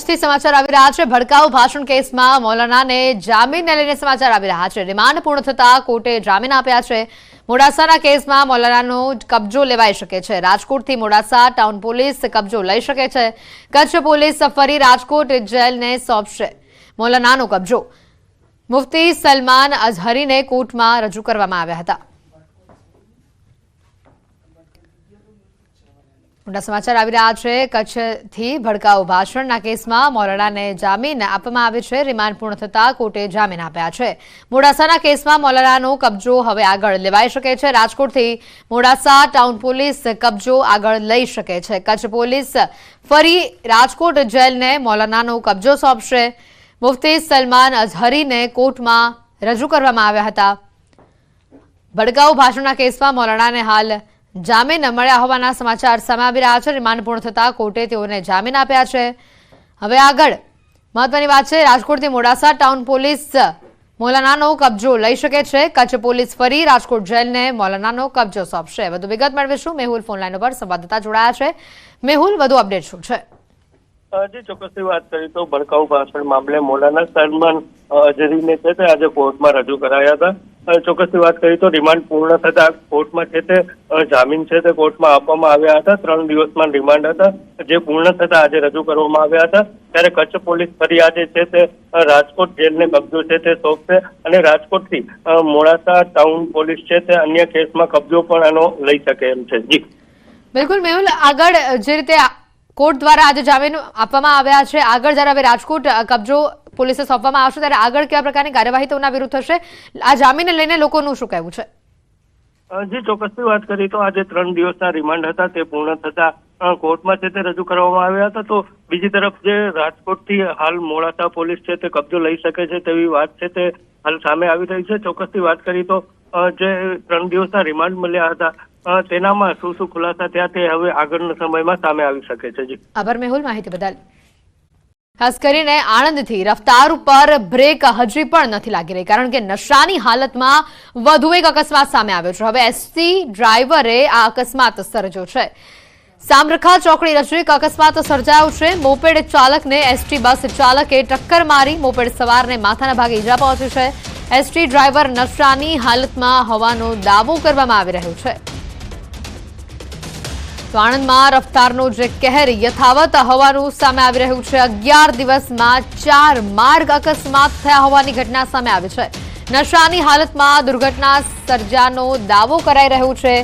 ભરૂચથી સમાચાર આવી રહ્યા છે। ભડકાઉ ભાષણ કેસમાં મૌલાનાને જામીનને લઈને સમાચાર આવી રહ્યા છે। રિમાન્ડ પૂર્ણ થતા કોર્ટે જામીન આપ્યા છે। મોડાસાના કેસમાં મૌલાનાનો કબજો લેવાઈ શકે છે। રાજકોટથી મોડાસા ટાઉન પોલીસ કબજો લઈ શકે છે। કચ્છ પોલીસ ફરી રાજકોટ જેલને સોંપશે મૌલાનાનો કબજો। મુફ્તી સલમાન અઝહરીને કોર્ટમાં રજૂ કરવામાં આવ્યા હતા। મોટા સમાચાર આવી રહ્યા છે। કચ્છથી ભડકાઉ ભાષણના કેસમાં મૌલાનાને જામીન આપવામાં આવે છે। રિમાન્ડ પૂર્ણ થતા કોર્ટે જામીન આપ્યા છે। મોડાસાના કેસમાં મૌલાનાનો કબજો હવે આગળ લેવાઈ શકે છે। રાજકોટથી મોડાસા ટાઉન પોલીસ કબજો આગળ લઈ શકે છે। કચ્છ પોલીસ ફરી રાજકોટ જેલને મૌલાનાનો કબજો સોંપશે। મુફ્તી સલમાન અઝહરીને કોર્ટમાં રજૂ કરવામાં આવ્યા હતા। ભડકાઉ ભાષણના કેસમાં મૌલાનાને હાલ જામીન મળ્યા હોવાના સમાચાર સામે આવી રહ્યા છે। રિમાન્ડ પૂર્ણ થતા કોર્ટે તેઓને જામીન આપ્યા છે। હવે આગળ મહત્વની વાત છે, રાજકોટથી મોડાસા ટાઉન પોલીસ મૌલાનાનો કબજો લઈ શકે છે। કચ્છ પોલીસ ફરી રાજકોટ જેલને મૌલાનાનો કબજો સોંપશે। વધુ વિગત મેળવીશું। મેહુલ ફોનલાઈન ઉપર સંવાદદાતા જોડાયા છે। મેહુલ, વધુ અપડેટ શું છે? જે ચોક્કસથી વાત કરીએ તો ભડકાઉ ભાષણ મામલે મૌલાના સલમાન અઝહરીને છે તે આજે કોર્ટમાં રજૂ કરાયા હતા। ચોક્કસથી વાત કરીએ તો રિમાન્ડ પૂર્ણ થતા કોર્ટમાં છે તે જામીન છે તે કોર્ટમાં આપવામાં આવ્યા હતા। 3 દિવસમાં રિમાન્ડ હતા, જે પૂર્ણ થતા આજે રજૂ કરવામાં આવ્યા હતા। ત્યારે કચ્છ પોલીસ ફરી આજે છે તે રાજકોટ જેલને કબજો છે તે સોંપશે અને રાજકોટથી મોડાસા ટાઉન પોલીસ છે તે અન્ય કેસમાં કબજો પણ આનો લઈ શકે એમ છે। જી બિલકુલ મેહુલ, આગળ જે રીતે કોર્ટ દ્વારા આજે જામીન આપવામાં આવ્યા છે, આગળ જ્યારે હવે રાજકોટ કબજો પોલીસે સોંપવામાં આવશે ત્યારે આગળ કેવા પ્રકારની કાર્યવાહી તેના વિરુદ્ધ થશે? આ જામીનને લઈને લોકોનું શું કહેવું છે? જી ચોક્કસથી વાત કરીએ તો આજે 3 દિવસના રિમાન્ડ હતા તે પૂર્ણ થતા કોર્ટમાં છે તે રજૂ કરવામાં આવ્યા હતા। તો બીજી તરફ જે રાજકોટથી હાલ મોડાસા પોલીસ છે તે કબજો લઈ શકે છે તેવી વાત છે તે હાલ સામે આવી રહી છે। ચોક્કસથી વાત કરીએ તો જે 3 દિવસના રિમાન્ડ મળ્યા હતા તેનામાં શું શું ખુલાસા થયા તે હવે આગળના સમયમાં સામે આવી શકે છે। જી આભાર મેહુલ, માહિતી બદલ। ખાસ કરીને આણંદથી રફતાર ઉપર બ્રેક હજી પણ નથી લાગી રહી, કારણ કે નશાની હાલતમાં વધુ એક અકસ્માત સામે આવ્યો છે। હવે એસટી ડ્રાઈવરે આ અકસ્માત સર્જ્યો છે। સામરખા ચોકડી નજીક અકસ્માત સર્જાયો છે। મોપેડ ચાલકને એસટી બસ ચાલકે ટક્કર મારી। મોપેડ સવારને માથાના ભાગે ઈજા પહોંચી છે। એસટી ડ્રાઈવર નશાની હાલતમાં હોવાનો દાવો કરવામાં આવી રહ્યો છે। તો આણંદમાં રફતારનો જે કહેર યથાવત હોવાનું સામે આવી રહ્યું છે। 11 દિવસમાં 4 માર્ગ અકસ્માત થયા હોવાની ઘટના સામે આવી છે। નશાની હાલતમાં દુર્ઘટના સર્જાનો દાવો કરાઈ રહ્યો છે।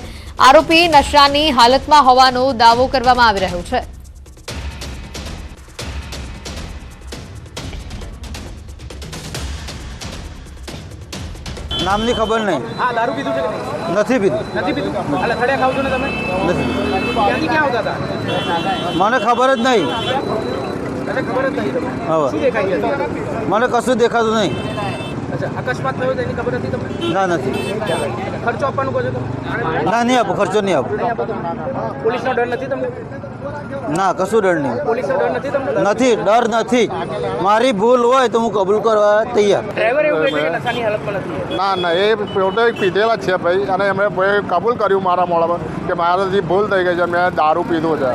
આરોપી નશાની હાલતમાં હોવાનો દાવો કરવામાં આવી રહ્યો છે। નામની ખબર નહીં। હા, દારૂ પીધું છે કે નહીં? નથી પીધું। નથી પીધું? એટલે ખડે ખાવ છો ને તમે? નથી। ક્યાંથી ક્યાં આવતા હતા? મને ખબર જ નહીં। એટલે ખબર જ નહીં તમને? હવે શું દેખાય છે? મને કશું દેખાતું નહીં। અચ્છા, અકસ્માત થયો તેની ખબર હતી તમને? ના, નથી। ખર્ચો આપવાનું કહો છો તમે? ના, નહીં આપો, ખર્ચો નહીં આપો। નહીં આપો તમે? પોલીસનો ડર નથી તમને? ના, કશું ડર નહીં। પોલીસનો ડર નથી તમને? નથી, ડર નથી। મારી ભૂલ હોય તો હું કબૂલ કરવા તૈયાર। ડ્રાઈવર એવું કહે છે કે નશાની હાલતમાં નથી? ના, એ પોતે પીધેલા જ છે ભાઈ, અને એમણે કબૂલ કર્યું મારા મોઢા પર કે મારાથી ભૂલ થઈ ગઈ છે, મેં દારૂ પીધું છે।